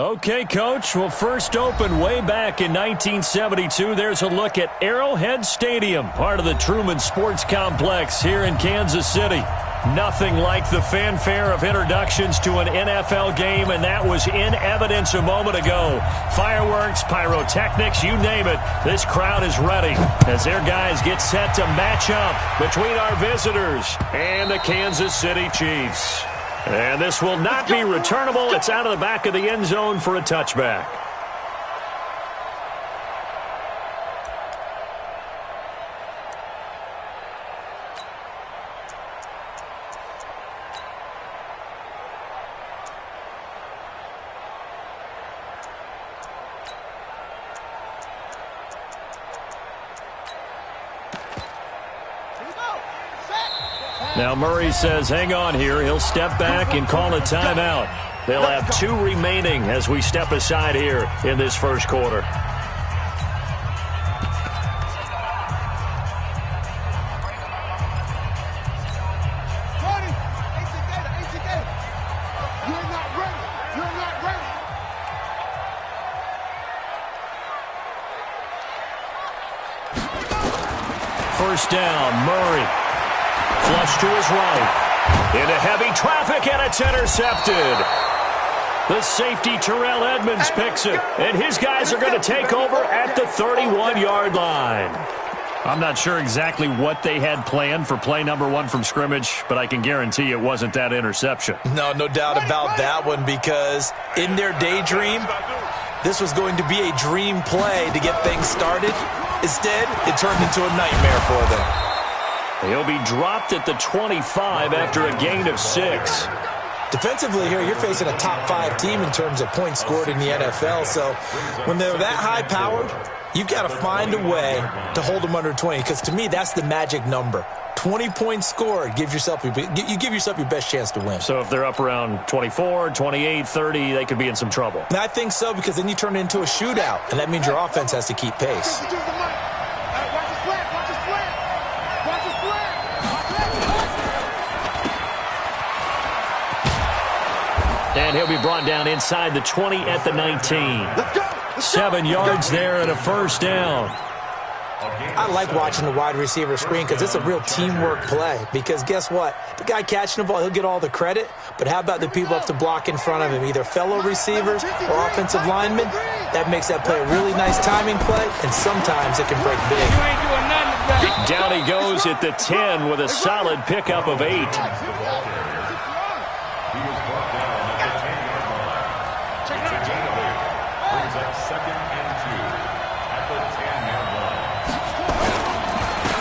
Okay, Coach. Well, first opened way back in 1972. There's a look at Arrowhead Stadium, part of the Truman Sports Complex here in Kansas City. Nothing like the fanfare of introductions to an NFL game, and that was in evidence a moment ago. Fireworks, pyrotechnics, you name it. This crowd is ready as their guys get set to match up between our visitors and the Kansas City Chiefs. And this will not be returnable. It's out of the back of the end zone for a touchback. Now Murray says hang on here. He'll step back and call a timeout. They'll have 2 remaining as we step aside here in this first quarter. First down, Murray. Flush to his right. Into heavy traffic, and it's intercepted. The safety, Terrell Edmonds, picks it. And his guys are going to take over at the 31-yard line. I'm not sure exactly what they had planned for play number 1 from scrimmage, but I can guarantee it wasn't that interception. No doubt about that one, because in their daydream, this was going to be a dream play to get things started. Instead, it turned into a nightmare for them. He'll be dropped at the 25 after a gain of 6. Defensively here, you're facing a top 5 team in terms of points scored in the NFL. So when they're that high-powered, you've got to find a way to hold them under 20. Because to me, that's the magic number. 20 points scored, you give yourself your best chance to win. So if they're up around 24, 28, 30, they could be in some trouble. And I think so, because then you turn it into a shootout, and that means your offense has to keep pace. And he'll be brought down inside the 20 at the 19. 7 yards there and a first down. I like watching the wide receiver screen because it's a real teamwork play. Because guess what? The guy catching the ball, he'll get all the credit. But how about the people up to block in front of him, either fellow receivers or offensive linemen? That makes that play a really nice timing play, and sometimes it can break big. Down he goes at the 10 with a solid pickup of 8.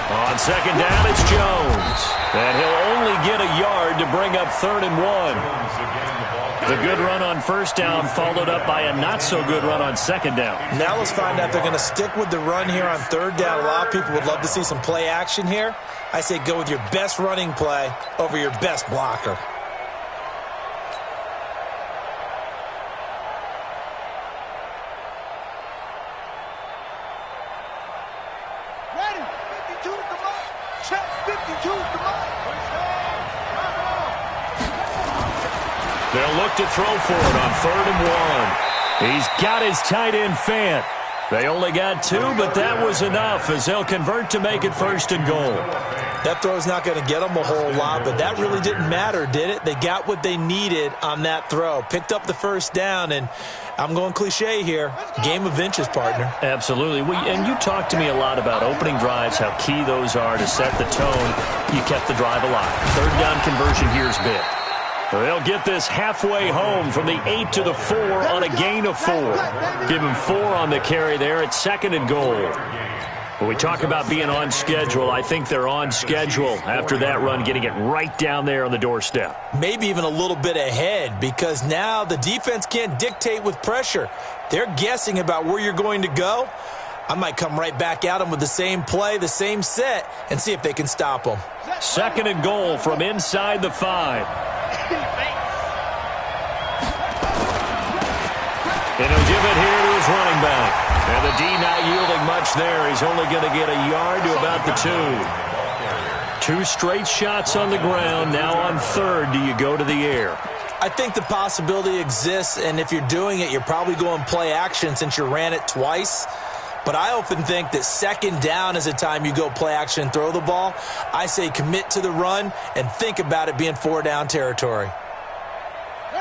On second down, it's Jones. And he'll only get a yard to bring up 3rd and 1. The good run on first down followed up by a not-so-good run on second down. Now let's find out if they're going to stick with the run here on 3rd down. A lot of people would love to see some play action here. I say go with your best running play over your best blocker. They'll look to throw for it on 3rd and 1. He's got his tight end Fant. They only got 2, but that was enough as they'll convert to make it 1st and goal. That throw's not going to get them a whole lot, but that really didn't matter, did it? They got what they needed on that throw. Picked up the first down, and I'm going cliche here. Game of inches, partner. Absolutely. And you talked to me a lot about opening drives, how key those are to set the tone. You kept the drive alive. 3rd down conversion here is big. They'll get this halfway home from the 8 to the 4 on a gain of 4. Give him 4 on the carry there at 2nd and goal. When we talk about being on schedule, I think they're on schedule after that run, getting it right down there on the doorstep. Maybe even a little bit ahead, because now the defense can't dictate with pressure. They're guessing about where you're going to go. I might come right back at them with the same play, the same set, and see if they can stop them. 2nd and goal from inside the 5. And he'll give it here to his running back. And the D not yielding much there. He's only going to get a yard to about the 2. 2 straight shots on the ground. Now on 3rd, do you go to the air? I think the possibility exists, and if you're doing it, you're probably going play action since you ran it twice. But I often think that second down is the time you go play action and throw the ball. I say commit to the run and think about it being 4-down territory.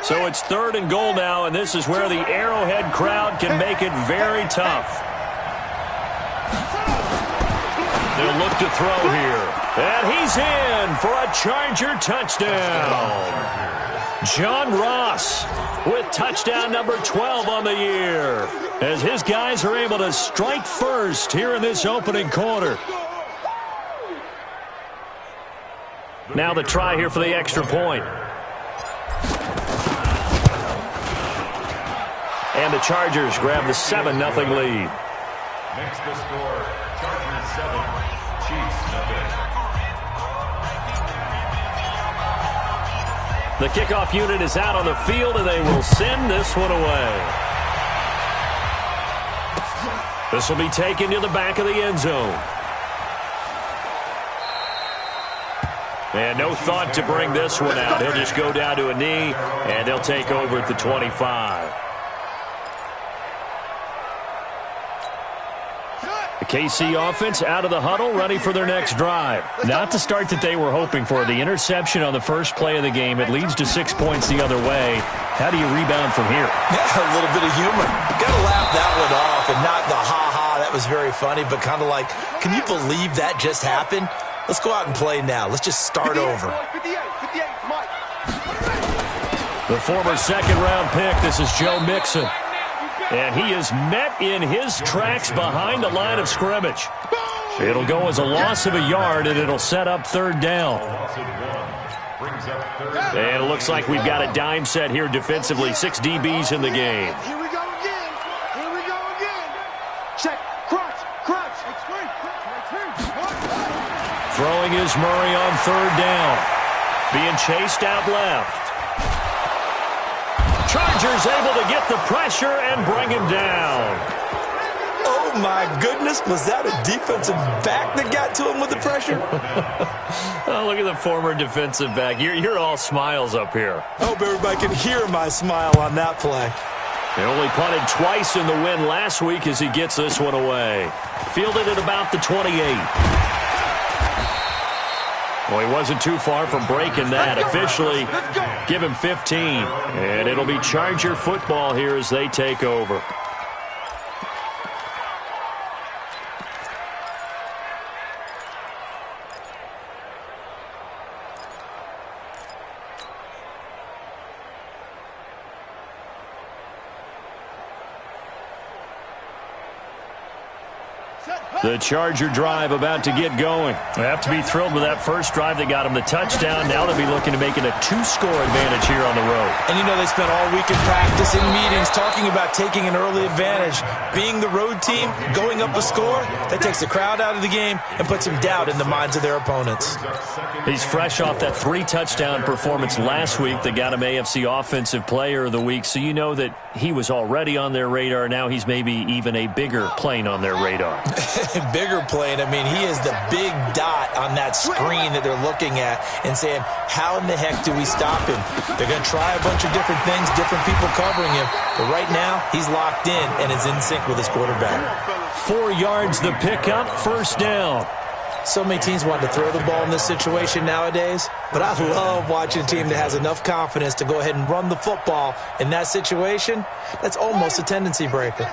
So it's 3rd and goal now, and this is where the Arrowhead crowd can make it very tough. They'll look to throw here. And he's in for a Charger touchdown. John Ross with touchdown number 12 on the year, as his guys are able to strike first here in this opening quarter. Now the try here for the extra point. And the Chargers grab the 7-0 lead. Next the score, Chargers 7, Chiefs 0. The kickoff unit is out on the field, and they will send this one away. This will be taken to the back of the end zone. And no thought to bring this one out. He'll just go down to a knee, and they'll take over at the 25. The KC offense out of the huddle, ready for their next drive. Not the start that they were hoping for. The interception on the first play of the game. It leads to 6 points the other way. How do you rebound from here? Yeah, a little bit of humor. Got to laugh that one off, and not the ha-ha, that was very funny, but kind of like, can you believe that just happened? Let's go out and play now. Let's just start over. The former second-round pick, this is Joe Mixon. And he is met in his tracks behind the line of scrimmage. It'll go as a loss of a yard, and it'll set up 3rd down. And it looks like we've got a dime set here defensively. 6 DBs in the game. Here we go again. Here we go again. Check. Crunch. Crunch. Throwing is Murray on 3rd down. Being chased out left. Chargers able to get the pressure and bring him down. Oh, my goodness. Was that a defensive back that got to him with the pressure? Oh, look at the former defensive back. You're all smiles up here. I hope everybody can hear my smile on that play. They only punted twice in the win last week as he gets this one away. Fielded at about the 28. Well, he wasn't too far from breaking that. Officially, give him 15. And it'll be Charger football here as they take over. The Charger drive about to get going. They have to be thrilled with that first drive that got them the touchdown. Now they'll be looking to make it a 2-score advantage here on the road. And you know they spent all week in practice and meetings talking about taking an early advantage. Being the road team, going up a score, that takes the crowd out of the game and puts some doubt in the minds of their opponents. He's fresh off that 3-touchdown performance last week that got him AFC Offensive Player of the Week. So you know that he was already on their radar. Now he's maybe even a bigger plane on their radar. Bigger plane. I mean, he is the big dot on that screen that they're looking at and saying, how in the heck do we stop him? They're going to try a bunch of different things, different people covering him. But right now, he's locked in and is in sync with his quarterback. 4 yards the pickup, 1st down. So many teams want to throw the ball in this situation nowadays, but I love watching a team that has enough confidence to go ahead and run the football in that situation. That's almost a tendency breaker.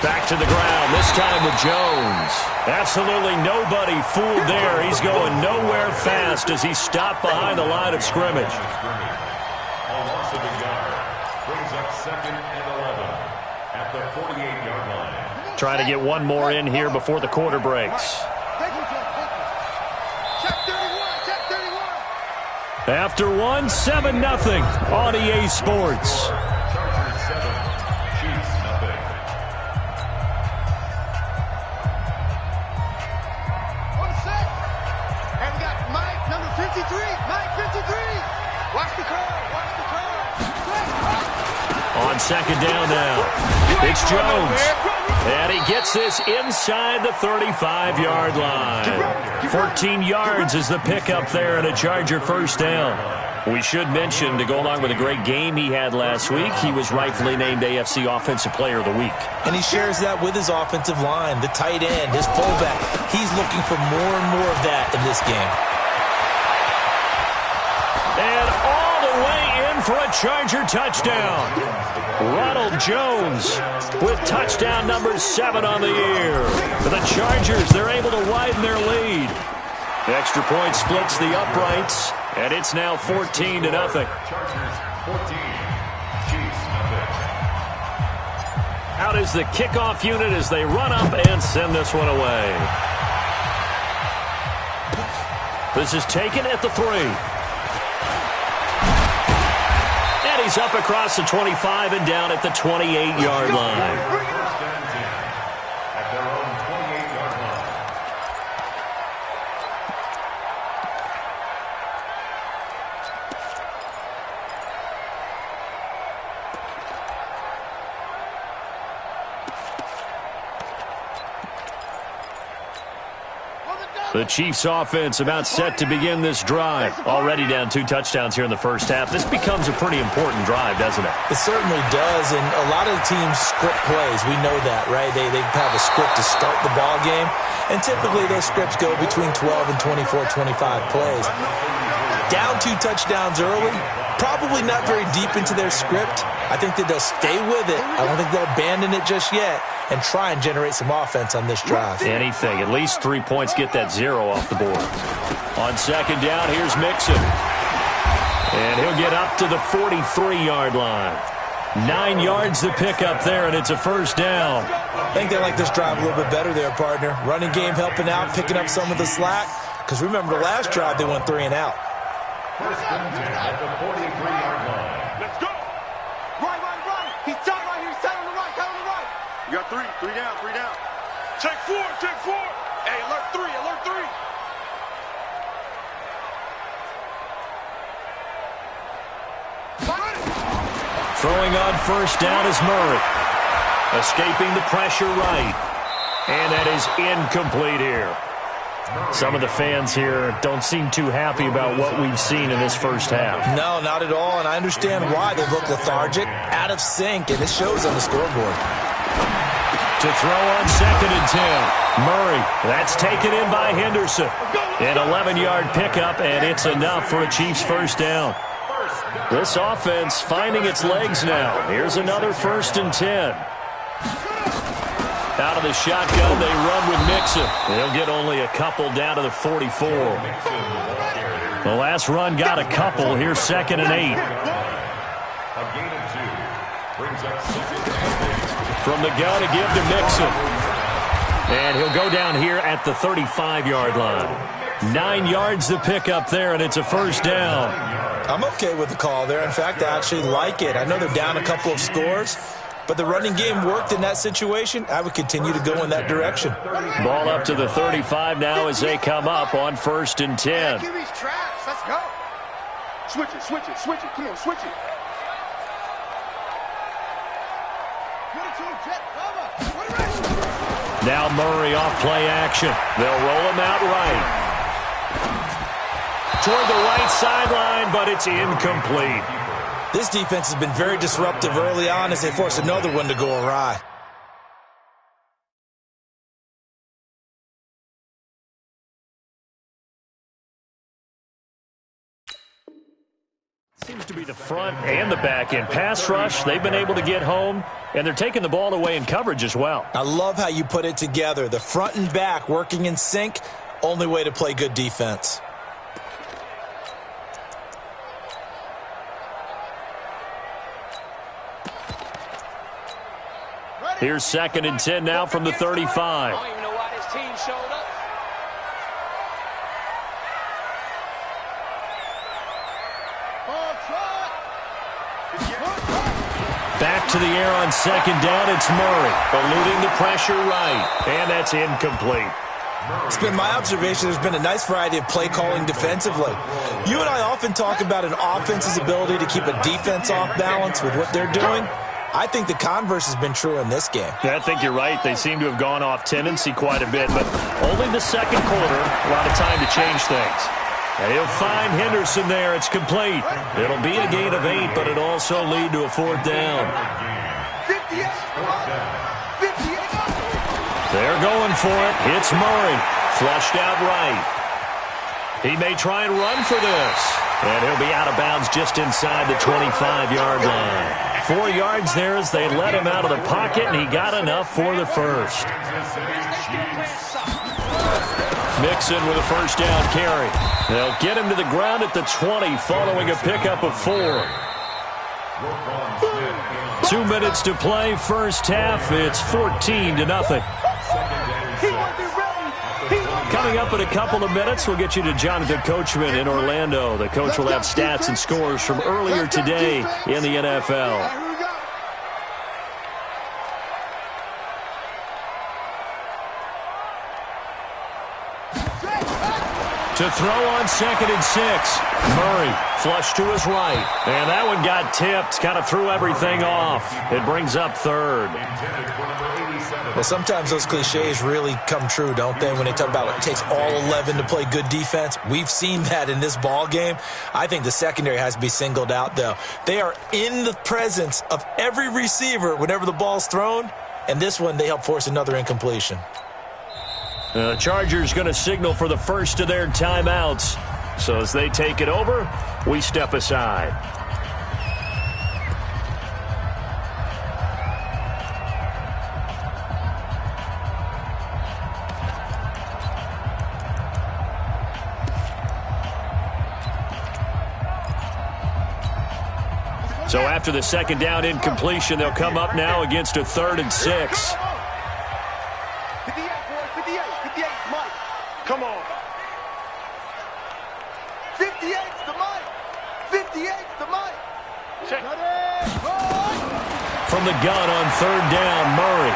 Back to the ground, this time with Jones. Absolutely nobody fooled there. He's going nowhere fast as he stopped behind the line of scrimmage. A loss of a yard brings up 2nd and 11 at the 48-yard line. Trying to get one more in here before the quarter breaks. After one, 7-0 on EA Sports. Chargers 7, Chiefs 0. And we got Mike, number 53. Mike, 53. Watch the curve. Watch the curve. On 2nd down now. It's Jones. And he gets this inside the 35-yard line. 14 yards is the pickup there and a Charger first down. We should mention, to go along with a great game he had last week, he was rightfully named AFC Offensive Player of the Week. And he shares that with his offensive line, the tight end, his fullback. He's looking for more and more of that in this game. And all the way in for a Charger touchdown. Ronald Jones with touchdown number 7 on the year. For the Chargers, they're able to widen their lead. The extra point splits the uprights, and it's now 14-0. Chargers 14, Chiefs nothing. Out is the kickoff unit as they run up and send this one away. This is taken at the 3. And he's up across the 25 and down at the 28-yard line. At their own 28-yard line. The Chiefs offense about set to begin this drive. Already down 2 touchdowns here in the first half. This becomes a pretty important drive, doesn't it? It certainly does, and a lot of the teams script plays. We know that, right? They have a script to start the ball game, and typically those scripts go between 12 and 24, 25 plays. Down 2 touchdowns early, probably not very deep into their script. I think that they'll stay with it. I don't think they'll abandon it just yet and try and generate some offense on this drive. Anything. At least 3 points get that 0 off the board. On second down, here's Mixon. And he'll get up to the 43-yard line. 9 yards to pick up there, and it's a first down. I think they like this drive a little bit better there, partner. Running game helping out, picking up some of the slack. Because remember, the last drive they went 3 and out. First and 10 at the 43-yard line. Let's go. Right. He's tight right here. He's tight on the right. You got 3 down. Check 4. Hey, alert 3. Throwing on first down is Murray. Escaping the pressure right. And that is incomplete here. Some of the fans here don't seem too happy about what we've seen in this first half. No, not at all, and I understand why. They look lethargic, out of sync, and it shows on the scoreboard. To throw on second and 10. Murray, that's taken in by Henderson. An 11-yard pickup, and it's enough for a Chiefs first down. This offense finding its legs now. Here's another first and 10. Out of the shotgun, they run with Mixon. They'll get only a couple down to the 44. The last run got a couple. Here's second and 8. A gain of 2. Brings up second and 8. From the gun to give to Mixon. And he'll go down here at the 35-yard line. 9 yards to pick up there, and it's a first down. I'm okay with the call there. In fact, I actually like it. I know they're down a couple of scores, but the running game worked in that situation. I would continue to go in that direction. Ball up to the 35 now as they come up on first and 10. QB's trash. Let's go. Switch it. Come on, switch it. Now Murray off play action. They'll roll him out right. Toward the right sideline, but it's incomplete. This defense has been very disruptive early on as they force another one to go awry. Seems to be the front and the back end. Pass rush, they've been able to get home, and they're taking the ball away in coverage as well. I love how you put it together. The front and back working in sync, only way to play good defense. Here's second and 10 now from the 35. I don't even know why this team showed up. Back to the air on second down, it's Murray. Eluding the pressure right, and that's incomplete. It's been my observation there's been a nice variety of play calling defensively. You and I often talk about an offense's ability to keep a defense off balance with what they're doing. I think the converse has been true in this game. Yeah, I think you're right. They seem to have gone off tendency quite a bit, but only the second quarter, a lot of time to change things. And he'll find Henderson there. It's complete. It'll be a gain of 8, but it'll also lead to a 4th down. 58. They're going for it. Hits Murray. Flushed out right. He may try and run for this. And he'll be out of bounds just inside the 25-yard line. 4 yards there as they let him out of the pocket, and he got enough for the first. Mixon with a first down carry. They'll get him to the ground at the 20 following a pickup of 4. 2 minutes to play, first half. It's 14-0. Coming up in a couple of minutes, we'll get you to Jonathan Coachman in Orlando. The coach will have stats and scores from earlier today in the NFL. To throw on 2nd and 6. Murray flush to his right. And that one got tipped. Kind of threw everything off. It brings up 3rd. Well, sometimes those cliches really come true, don't they? When they talk about it takes all 11 to play good defense. We've seen that in this ball game. I think the secondary has to be singled out, though. They are in the presence of every receiver whenever the ball's thrown. And this one, they help force another incompletion. The Chargers going to signal for the first of their timeouts. So as they take it over, we step aside. So after the second down incompletion, they'll come up now against a 3rd and 6. 58, Mike. Come on. 58's the Mike. 58's the Mike. Check. From the gun on 3rd down, Murray.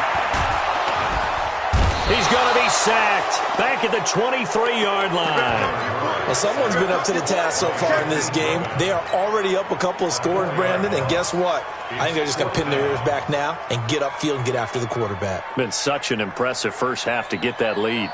He's going to be sacked back at the 23-yard line. Well, someone's been up to the task so far in this game. They are already up a couple of scores, Brandon, and guess what? I think they're just going to pin their ears back now and get upfield and get after the quarterback. Been such an impressive first half to get that lead.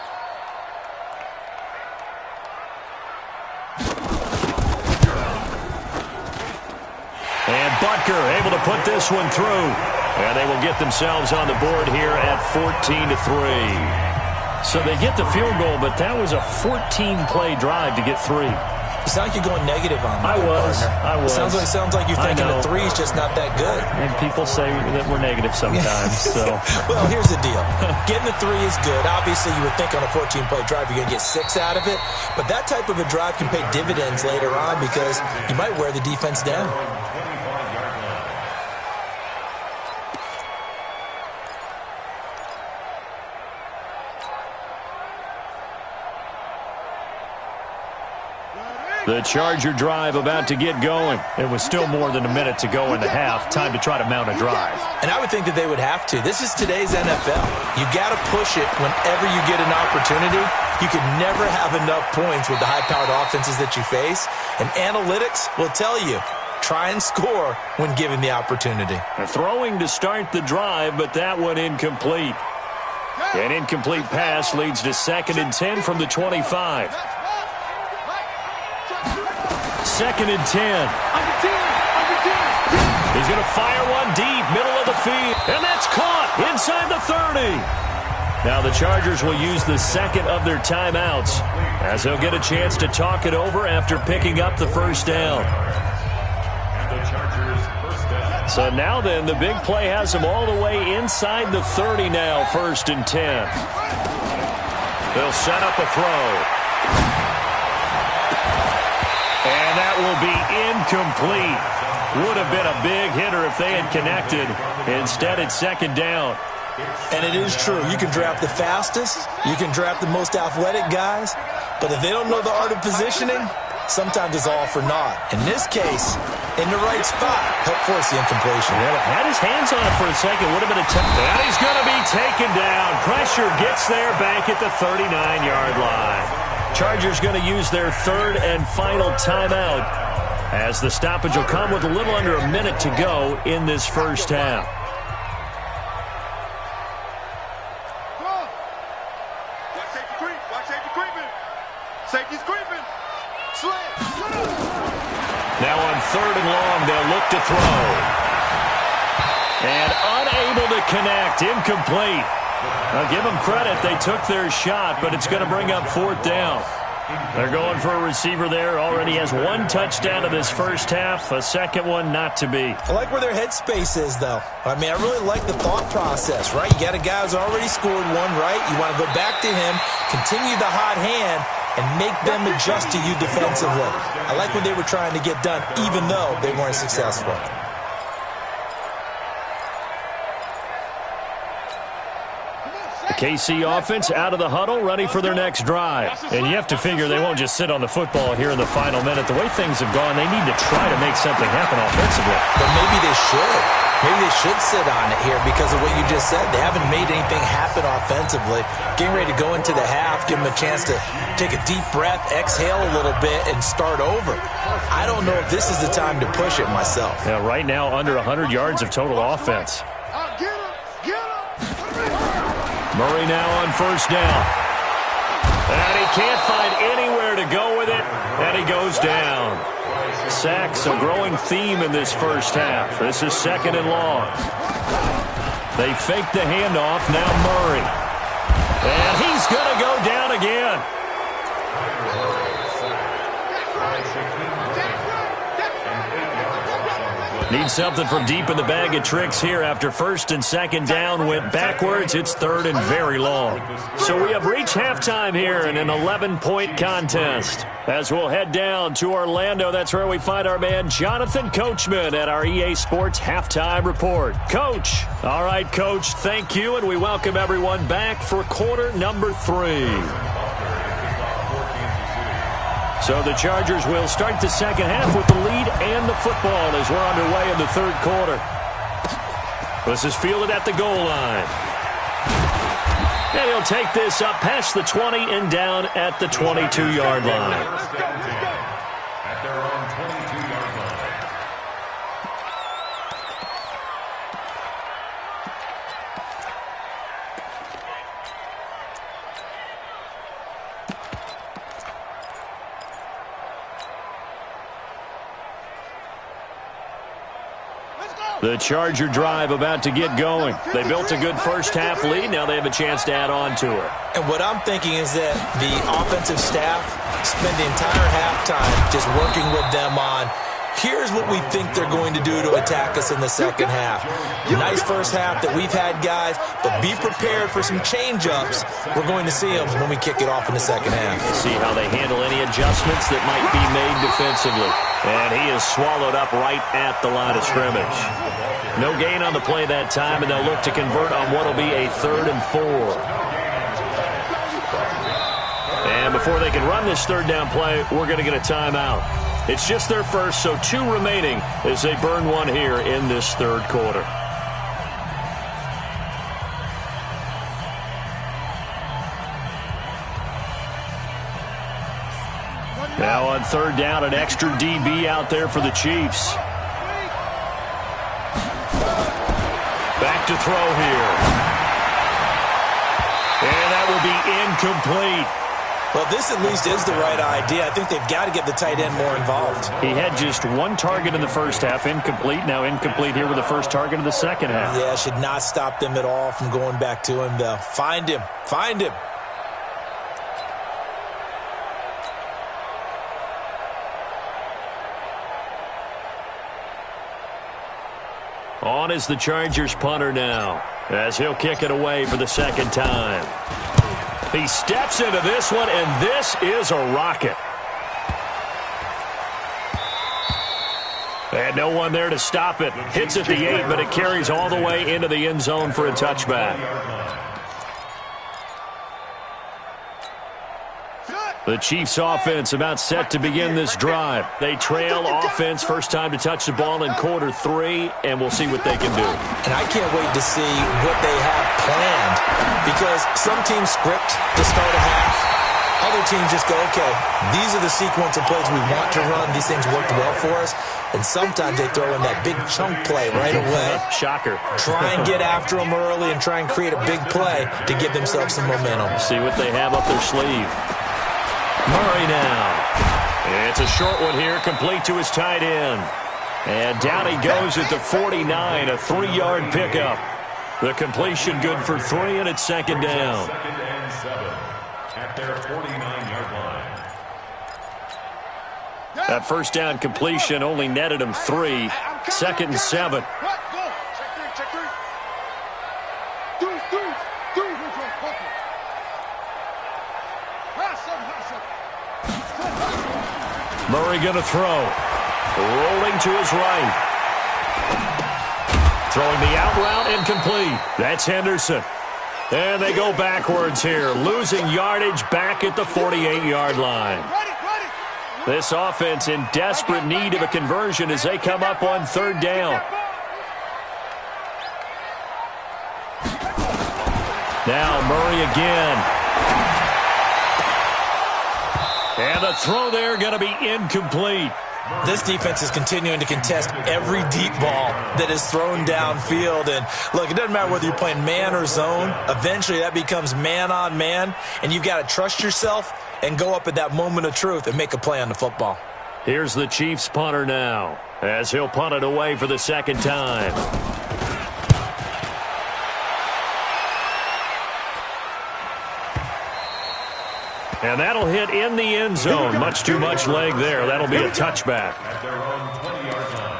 And Butker able to put this one through. And they will get themselves on the board here at 14-3. So they get the field goal, but that was a 14-play drive to get 3. You sound like you're going negative on me. I was. It sounds like you're thinking the 3 is just not that good. And people say that we're negative sometimes. So. Well, here's the deal. Getting the 3 is good. Obviously, you would think on a 14-play drive you're going to get 6 out of it. But that type of a drive can pay dividends later on because you might wear the defense down. The Charger drive about to get going. It was still more than a minute to go in the half. Time to try to mount a drive. And I would think that they would have to. This is today's NFL. You got to push it whenever you get an opportunity. You can never have enough points with the high-powered offenses that you face. And analytics will tell you, try and score when given the opportunity. Throwing to start the drive, but that one incomplete. An incomplete pass leads to 2nd and 10 from the 25. 2nd and 10. He's going to fire one deep, middle of the field. And that's caught inside the 30. Now the Chargers will use the second of their timeouts as they'll get a chance to talk it over after picking up the first down. So now then, the big play has them all the way inside the 30 now, 1st and 10. They'll set up a throw. And that will be incomplete. Would have been a big hitter if they had connected. Instead, it's 2nd down. And it is true. You can draft the fastest. You can draft the most athletic guys. But if they don't know the art of positioning, sometimes it's all for naught. In this case, in the right spot, help force the incompletion. Yeah, had his hands on it for a second. Would have been a tough. And he's going to be taken down. Pressure gets there back at the 39-yard line. Chargers going to use their 3rd and final timeout as the stoppage will come with a little under a minute to go in this first half. Safety's creeping. Now on 3rd and long, they'll look to throw. And unable to connect, incomplete. I'll give them credit. They took their shot, but it's going to bring up 4th down. They're going for a receiver there. Already has 1 touchdown in this first half. A second one not to be. I like where their headspace is, though. I mean, I really like the thought process, right? You got a guy who's already scored one, right? You want to go back to him, continue the hot hand, and make them adjust to you defensively. I like what they were trying to get done, even though they weren't successful. KC offense out of the huddle, ready for their next drive. And you have to figure they won't just sit on the football here in the final minute. The way things have gone, they need to try to make something happen offensively. But maybe they should. Maybe they should sit on it here because of what you just said. They haven't made anything happen offensively. Getting ready to go into the half, give them a chance to take a deep breath, exhale a little bit, and start over. I don't know if this is the time to push it myself. Yeah, right now under 100 yards of total offense. Murray now on 1st down. And he can't find anywhere to go with it, and he goes down. Sacks, a growing theme in this first half. This is 2nd and long. They fake the handoff, now Murray. And he's going to go down again. Need something from deep in the bag of tricks here after 1st and 2nd down went backwards. It's 3rd and very long. So we have reached halftime here in an 11-point contest. As we'll head down to Orlando, that's where we find our man Jonathan Coachman at our EA Sports Halftime Report. Coach. All right, Coach, thank you, and we welcome everyone back for quarter number 3. So the Chargers will start the second half with the lead and the football as we're underway in the 3rd quarter. This is fielded at the goal line. And he'll take this up past the 20 and down at the 22-yard line. At their own 22-yard line. The Charger drive about to get going. They built a good first half lead. Now they have a chance to add on to it. And what I'm thinking is that the offensive staff spend the entire halftime just working with them on, here's what we think they're going to do to attack us in the second half. Nice first half that we've had, guys, but be prepared for some change-ups. We're going to see them when we kick it off in the second half. See how they handle any adjustments that might be made defensively. And he is swallowed up right at the line of scrimmage. No gain on the play that time, and they'll look to convert on what will be a 3rd and 4. And before they can run this 3rd down play, we're going to get a timeout. It's just their first, so 2 remaining as they burn one here in this 3rd quarter. Now on 3rd down, an extra DB out there for the Chiefs. Back to throw here. And that will be incomplete. Well, this at least is the right idea. I think they've got to get the tight end more involved. He had just 1 target in the first half, incomplete. Now incomplete here with the first target of the second half. Yeah, should not stop them at all from going back to him, though. Find him. Find him. On is the Chargers punter now, as he'll kick it away for the 2nd time. He steps into this one, and this is a rocket. And no one there to stop it. Hits at the 8, but it carries all the way into the end zone for a touchback. The Chiefs offense about set to begin this drive. They trail offense, first time to touch the ball in quarter 3, and we'll see what they can do. And I can't wait to see what they have planned, because some teams script to start a half, Other teams just go, okay, these are the sequence of plays we want to run. These things worked well for us. And sometimes they throw in that big chunk play right away. Shocker. Try and get after them early and try and create a big play to give themselves some momentum. See what they have up their sleeve. Murray now. It's a short one here, complete to his tight end. And down he goes at the 49, a 3-yard pickup. The completion good for 3, and it's second down. Second and 7 at their 49-yard line. That first down completion only netted him 3. Second and 7. Murray going to throw. Rolling to his right. Throwing the out route incomplete. That's Henderson. And they go backwards here, losing yardage back at the 48-yard line. This offense in desperate need of a conversion as they come up on third down. Now Murray again. And the throw there going to be incomplete. This defense is continuing to contest every deep ball that is thrown downfield. And, look, it doesn't matter whether you're playing man or zone. Eventually that becomes man-on-man, and you've got to trust yourself and go up at that moment of truth and make a play on the football. Here's the Chiefs punter now as he'll punt it away for the second time. And that'll hit in the end zone. Much too much leg there. That'll be a touchback. At their own 20-yard line.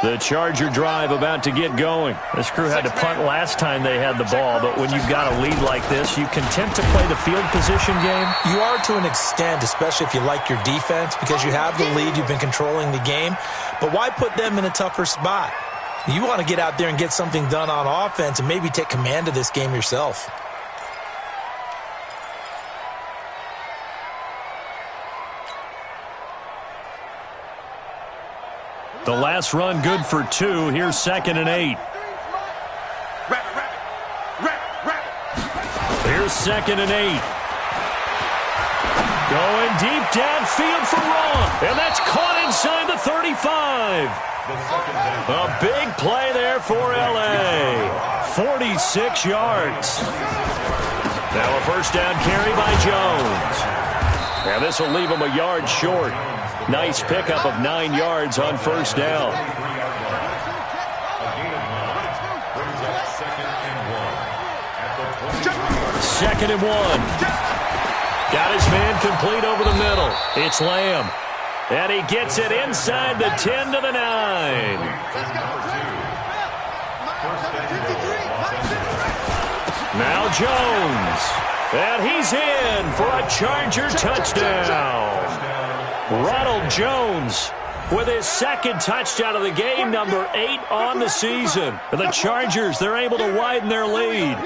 The Charger drive about to get going. This crew had to punt last time they had the ball, but when you've got a lead like this, you content to play the field position game? You are to an extent, especially if you like your defense, because you have the lead, you've been controlling the game. But why put them in a tougher spot? You want to get out there and get something done on offense and maybe take command of this game yourself. The last run good for 2. Here's second and 8. Here's second and 8. Going deep downfield for Raw. And that's caught inside the 35. A big play there for L.A. 46 yards. Now a first down carry by Jones. And this will leave him a yard short. Nice pickup of 9 yards on first down. Second and 1. Got his man complete over the middle. It's Lamb. And he gets it inside the 10 to the 9. Now Jones. And he's in for a Charger touchdown. Ronald Jones with his second touchdown of the game, number 8 on the season. And the Chargers, they're able to widen their lead.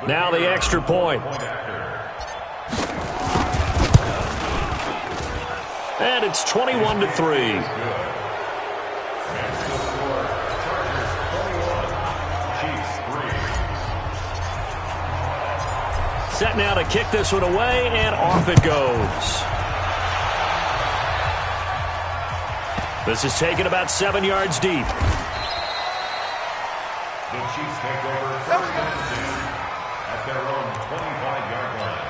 Now the extra point. And it's 21-3. Set now to kick this one away, and off it goes. This is taken about 7 yards deep. The Chiefs take over first and 10 at their own 25-yard line.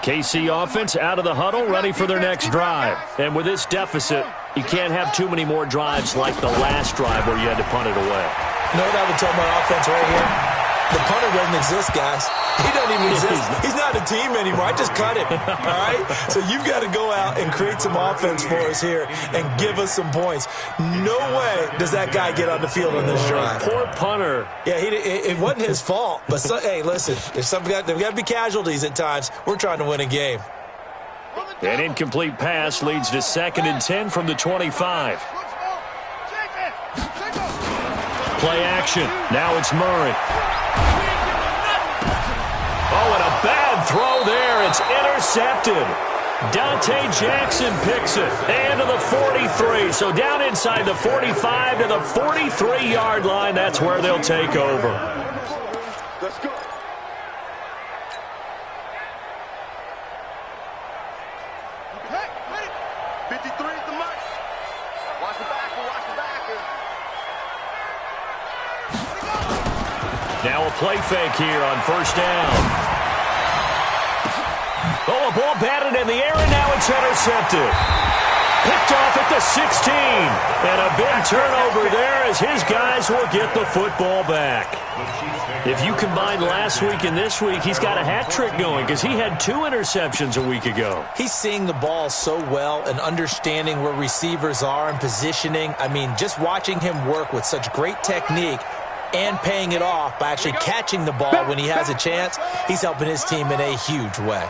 KC offense out of the huddle, ready for their next drive. And with this deficit, you can't have too many more drives like the last drive where you had to punt it away. You know what I would tell my offense right here? The punter doesn't exist, guys. He doesn't even exist. He's not a team anymore. I just cut him, all right? So you've got to go out and create some offense for us here and give us some points. No way does that guy get on the field on this drive. Poor punter. Yeah, it wasn't his fault. But, hey, listen, there's got to be casualties at times. We're trying to win a game. An incomplete pass leads to second and 10 from the 25. play action. Now it's Murray. Oh, and a bad throw there. It's intercepted. Dante Jackson picks it. And to the 43. So down inside the 45 to the 43-yard line. That's where they'll take over. Let's go. Hey, 53 is the mark. Watch the back. Watch the back. Now a play fake here on first down. Oh, a ball batted in the air, and now it's intercepted. Picked off at the 16. And a big turnover there as his guys will get the football back. If you combine last week and this week, he's got a hat trick going because he had 2 interceptions a week ago. He's seeing the ball so well and understanding where receivers are and positioning. I mean, just watching him work with such great technique and paying it off by actually catching the ball when he has a chance, he's helping his team in a huge way.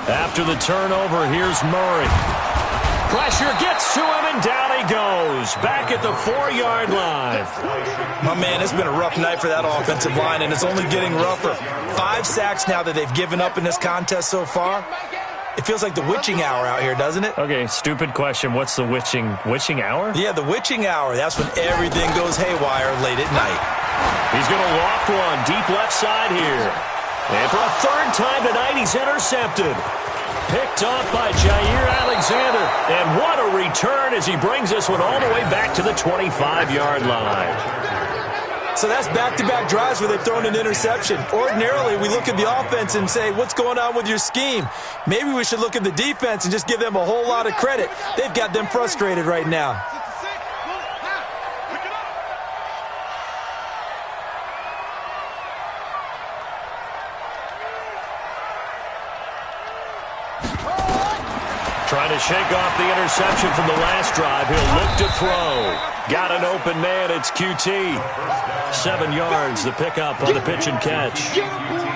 After the turnover, here's Murray. Pressure gets to him, and down he goes. Back at the 4-yard line. My man, it's been a rough night for that offensive line, and it's only getting rougher. 5 sacks now that they've given up in this contest so far. It feels like the witching hour out here, doesn't it? Okay, stupid question. What's the witching hour? Yeah, the witching hour. That's when everything goes haywire late at night. He's going to loft one deep left side here. And for a 3rd time tonight, he's intercepted. Picked off by Jair Alexander. And what a return as he brings this one all the way back to the 25-yard line. So that's back-to-back drives where they've thrown an interception. Ordinarily, we look at the offense and say, what's going on with your scheme? Maybe we should look at the defense and just give them a whole lot of credit. They've got them frustrated right now. Trying to shake off the interception from the last drive. He'll look to throw. Got an open man. It's QT. 7 yards, the pickup on the pitch and catch.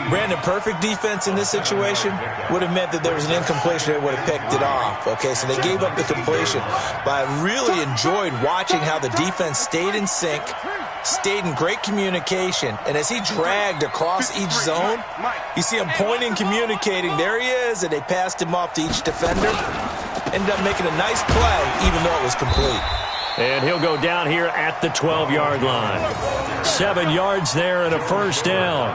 Brandon, perfect defense in this situation would have meant that there was an incompletion that would have picked it off. Okay, so they gave up the completion. But I really enjoyed watching how the defense stayed in sync, stayed in great communication, and as he dragged across each zone, you see him pointing, communicating. There he is, and they passed him off to each defender. Ended up making a nice play, even though it was complete. And he'll go down here at the 12-yard line. 7 yards there and a first down.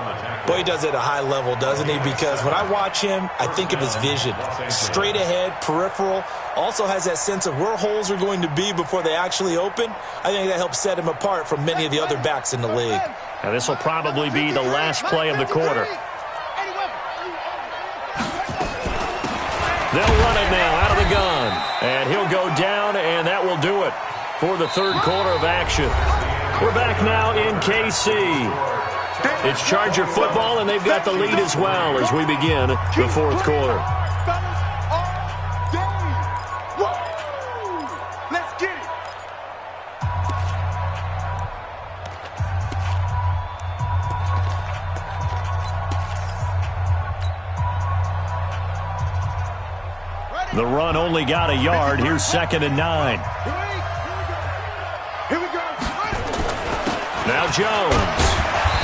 Boy, he does it at a high level, doesn't he? Because when I watch him, I think of his vision. Straight ahead, peripheral. Also has that sense of where holes are going to be before they actually open. I think that helps set him apart from many of the other backs in the league. Now this will probably be the last play of the quarter. They'll run it now out of the gun. And he'll go down, and that will do it for the 3rd quarter of action. We're back now in KC. It's Charger football, and they've got the lead as well as we begin the 4th quarter. Let's get it. The run only got a yard. Here's 2nd and 9. Here we go. Now Jones.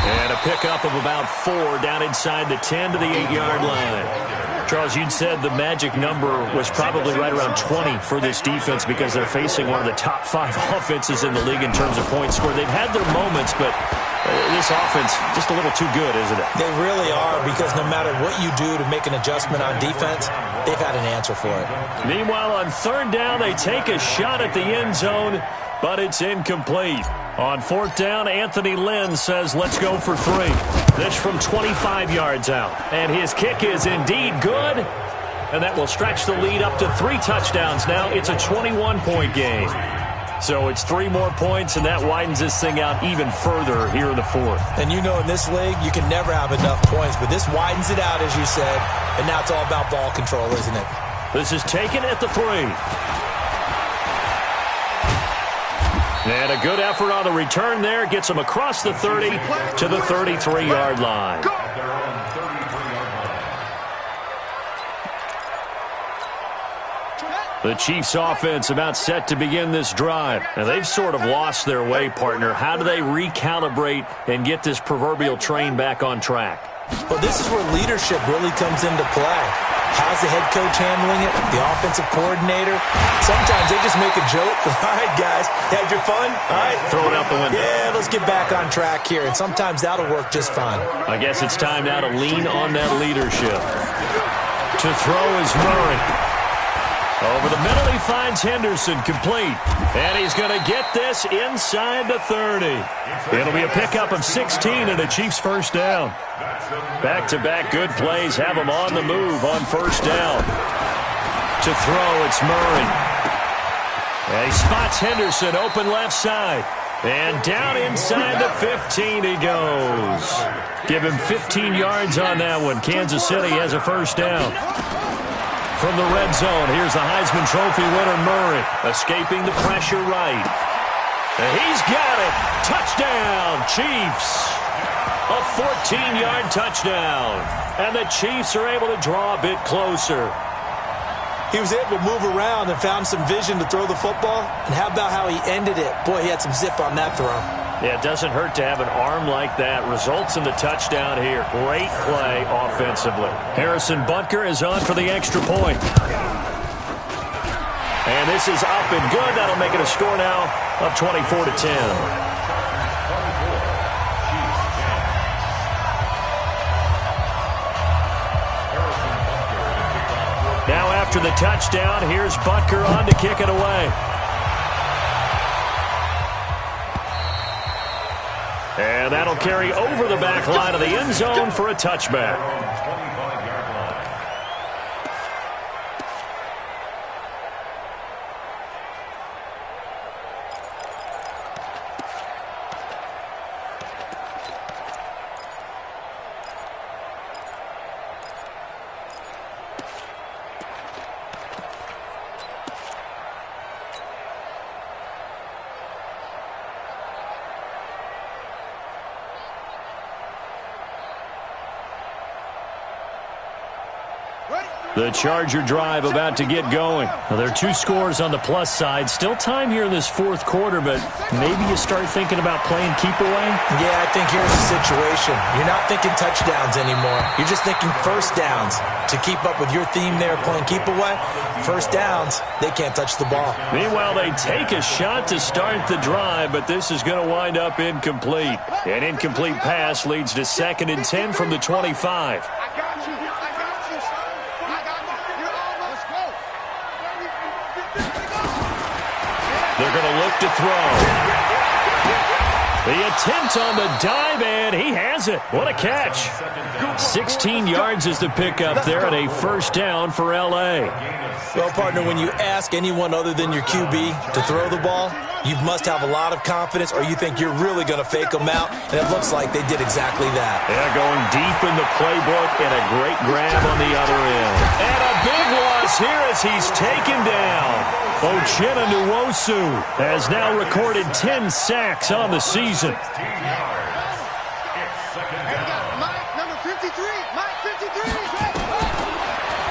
And a pickup of about 4 down inside the 10 to the 8-yard line. Charles, you'd said the magic number was probably right around 20 for this defense because they're facing one of the top 5 offenses in the league in terms of points scored. They've had their moments, but this offense just a little too good, isn't it? They really are, because no matter what you do to make an adjustment on defense, they've had an answer for it. Meanwhile, on 3rd down, they take a shot at the end zone, but it's incomplete. On 4th down, Anthony Lynn says, let's go for 3. This from 25 yards out. And his kick is indeed good. And that will stretch the lead up to 3 touchdowns now. It's a 21-point game. So it's 3 more points, and that widens this thing out even further here in the 4th. And you know, in this league, you can never have enough points. But this widens it out, as you said. And now it's all about ball control, isn't it? This is taken at the 3. And a good effort on the return there. Gets him across the 30 to the 33-yard line. The Chiefs offense about set to begin this drive. And they've sort of lost their way, partner. How do they recalibrate and get this proverbial train back on track? Well, this is where leadership really comes into play. How's the head coach handling it? The offensive coordinator? Sometimes they just make a joke. All right, guys, had your fun? All right. Throw it out the window. Yeah, let's get back on track here. And sometimes that'll work just fine. I guess it's time now to lean on that leadership. To throw is Murray. Over the middle, he finds Henderson, complete. And he's going to get this inside the 30. It'll be a pickup of 16 and a Chiefs first down. Back-to-back good plays have him on the move on first down. To throw, it's Murray. And he spots Henderson open left side. And down inside the 15 he goes. Give him 15 yards on that one. Kansas City has a first down. From the red zone, here's the Heisman Trophy winner, Murray, escaping the pressure right. And he's got it. Touchdown, Chiefs. A 14-yard touchdown. And the Chiefs are able to draw a bit closer. He was able to move around and found some vision to throw the football. And how about how he ended it? Boy, he had some zip on that throw. Yeah, it doesn't hurt to have an arm like that. Results in the touchdown here. Great play offensively. Harrison Butker is on for the extra point. And this is up and good. That'll make it a score now of 24-10. Now after the touchdown, here's Butker on to kick it away. And that'll carry over the back line of the end zone for a touchback. The Charger drive about to get going. Well, there are 2 scores on the plus side. Still time here in this fourth quarter, but maybe you start thinking about playing keep away? Yeah, I think here's the situation. You're not thinking touchdowns anymore. You're just thinking first downs. To keep up with your theme there, playing keep away, first downs, they can't touch the ball. Meanwhile, they take a shot to start the drive, but this is going to wind up incomplete. An incomplete pass leads to 2nd and 10 from the 25. They're going to look to throw. The attempt on the dive, and he has it. What a catch. 16 yards is the pickup there, and a first down for L.A. Well, partner, when you ask anyone other than your QB to throw the ball, you must have a lot of confidence, or you think you're really going to fake them out, and it looks like they did exactly that. Yeah, going deep in the playbook, and a great grab on the other end. And a big loss here as he's taken down. Uchenna Nwosu has now recorded 10 sacks on the season.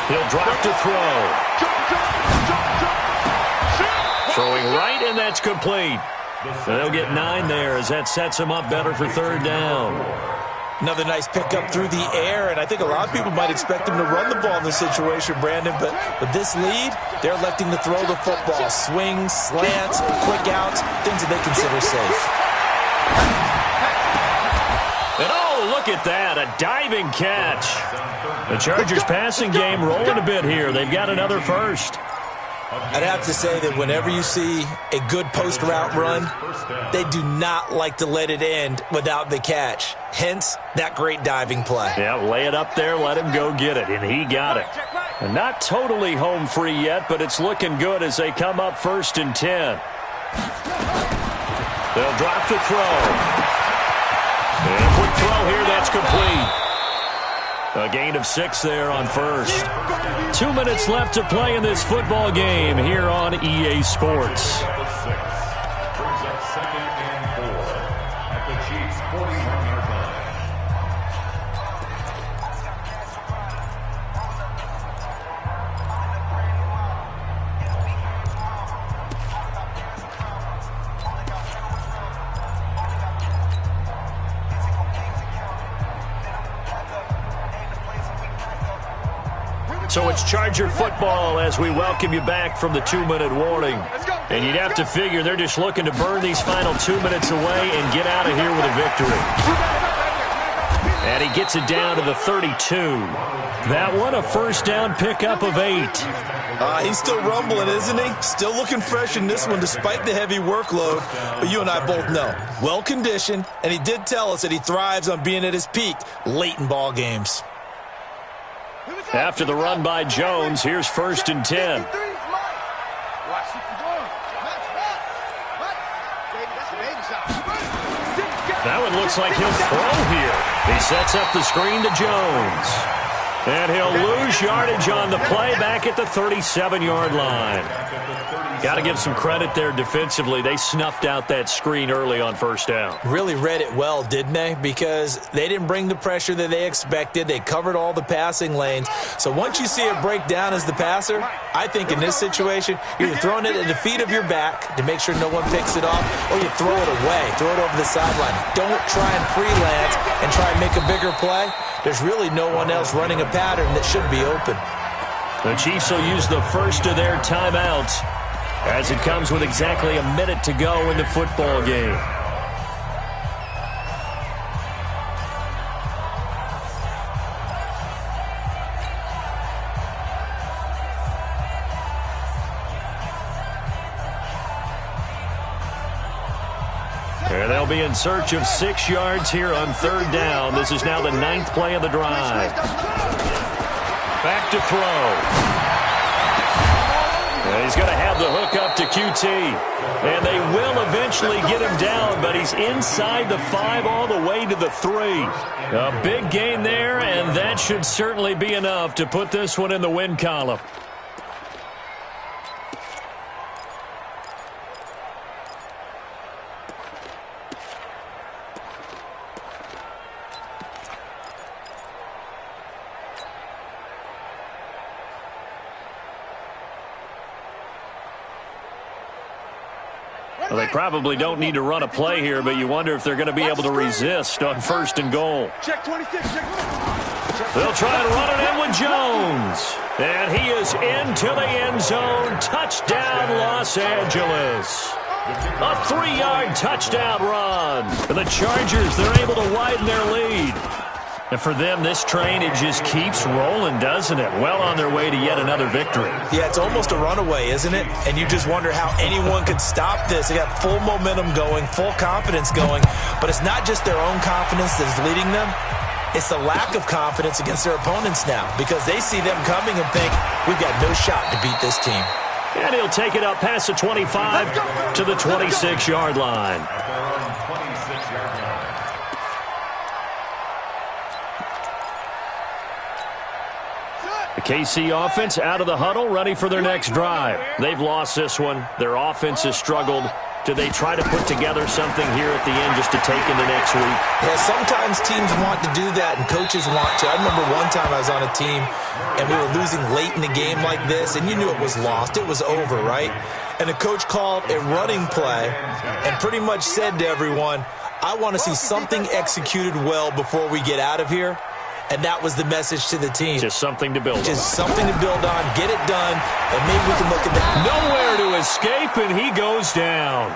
He'll drop to throw. Throwing right, and that's complete. They'll get 9 there as that sets him up better for third down. Another nice pickup through the air, and I think a lot of people might expect him to run the ball in this situation, Brandon, but with this lead, they're electing to throw the football. Swings, slants, quick outs, things that they consider safe. And oh, look at that, a diving catch. The Chargers passing game rolling a bit here. They've got another first. I'd have to say that whenever you see a good post route run, they do not like to let it end without the catch. Hence, that great diving play. Yeah, lay it up there, let him go get it, and he got it. And not totally home free yet, but it's looking good as they come up 1st and 10. They'll drop to throw. And a quick throw here, that's complete. A gain of 6 there on first. 2 minutes left to play in this football game here on EA Sports. Brings up second and 4 at the Chiefs' 41-yard line. So it's Charger football as we welcome you back from the 2-minute warning. And you'd have to figure they're just looking to burn these final 2 minutes away and get out of here with a victory. And he gets it down to the 32. That one a first down pickup of 8. He's still rumbling, isn't he? Still looking fresh in this one despite the heavy workload. But you and I both know, well-conditioned, and he did tell us that he thrives on being at his peak late in ball games. After the run by Jones, here's 1st and 10. That one looks like he'll throw here. He sets up the screen to Jones. And he'll lose yardage on the play back at the 37-yard line. Got to give some credit there defensively. They snuffed out that screen early on first down. Really read it well, didn't they? Because they didn't bring the pressure that they expected. They covered all the passing lanes. So once you see it break down as the passer, I think in this situation, you're either throwing it at the feet of your back to make sure no one picks it off, or you throw it away, throw it over the sideline. Don't try and freelance and try and make a bigger play. There's really no one else running a pattern that should be open. The Chiefs will use the first of their timeouts as it comes with exactly a minute to go in the football game. And they'll be in search of 6 yards here on 3rd down. This is now the 9th play of the drive. Back to throw. And he's going to have the hook up to QT. And they will eventually get him down, but he's inside the 5 all the way to the 3. A big gain there, and that should certainly be enough to put this one in the win column. Well, they probably don't need to run a play here, but you wonder if they're going to be able to resist on 1st and goal. Check 26, check 26. They'll try and run it in with Jones. And he is into the end zone. Touchdown, Los Angeles. A 3-yard touchdown run. And the Chargers, they're able to widen their lead. And for them, this train, it just keeps rolling, doesn't it? Well on their way to yet another victory. Yeah, it's almost a runaway, isn't it? And you just wonder how anyone could stop this. They got full momentum going, full confidence going. But it's not just their own confidence that is leading them. It's the lack of confidence against their opponents now, because they see them coming and think, we've got no shot to beat this team. And he'll take it up past the 25 to the 26-yard line. The KC offense out of the huddle, ready for their next drive. They've lost this one. Their offense has struggled. Do they try to put together something here at the end just to take into next week? Yeah, sometimes teams want to do that and coaches want to. I remember one time I was on a team and we were losing late in the game like this, and you knew it was lost. It was over, right? And the coach called a running play and pretty much said to everyone, I want to see something executed well before we get out of here. And that was the message to the team. Just something to build on. Just something to build on, get it done, and maybe we can look at that. Nowhere to escape, and he goes down.